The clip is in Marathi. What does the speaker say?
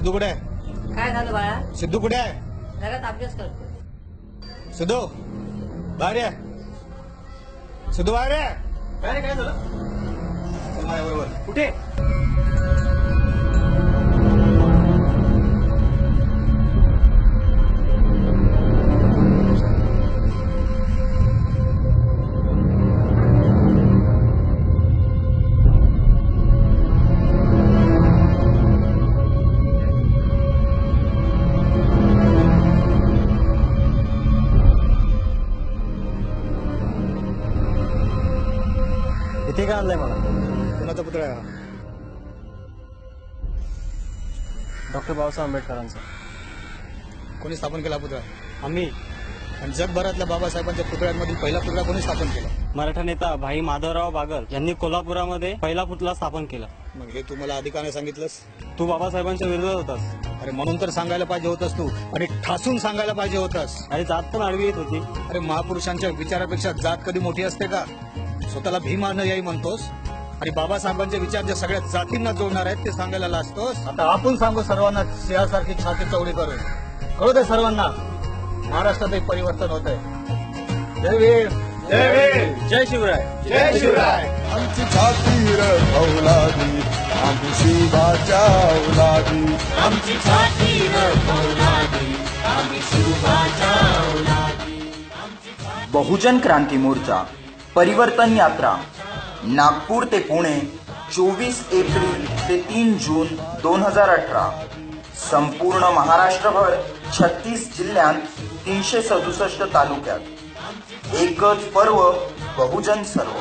सिद्धू कुठे आहे? काय झालं बाळा? सिद्धू कुठे आहे? घरात अभ्यास करतो. सिद्धू बाहेर ये. सिद्धू बाहेर ये. काय झालं? चल माझ्याबरोबर. कुठे? इथे का आणलंय मला? कुणाचा पुत्र आहे हा? डॉक्टर बाबासाहेब आंबेडकरांचा. कोणी स्थापन केला पुतळा? आम्ही आणि जगभरातल्या बाबासाहेबांच्या पुतळ्यांमधील पहिला पुतळा कोणी स्थापन केला? मराठा नेता भाई माधवराव बागल यांनी कोल्हापुरामध्ये पहिला पुतळा स्थापन केला. मग हे तू मला अधिकाने सांगितलंस? तू बाबासाहेबांच्या विरोधात होतास. अरे म्हणून तर सांगायला पाहिजे होतस तू, आणि ठासून सांगायला पाहिजे होतास. अरे जात पण आडवी येत होती. अरे महापुरुषांच्या विचारापेक्षा जात कधी मोठी असते का? स्वतःला भीम अनुयायी म्हणतोस आणि बाबासाहेबांचे विचार जे सगळ्या जातींना जोडणार आहेत ते सांगायला लाजतोस. आता आपण सांगू सर्वांना सिंहासारखी छाती चौडी करून. कळू दे सर्वांना, महाराष्ट्रात एक परिवर्तन होत आहे. जय भीम, जय भीम, जय शिवराय. जय शिवराय. आमची छाती र फौलादी, आम्ही शिवाच्या औलादी. आमची छाती र फौलादी, आम्ही शिवबाच्या औलादी. बहुजन क्रांती मोर्चा परिवर्तन यात्रा नागपूर ते पुणे 24 एप्रिल ते 3 जून 2018. संपूर्ण महाराष्ट्रभर 36 जिल्ह्यात 367 तालुक्यात. एकच पर्व, बहुजन सर्व.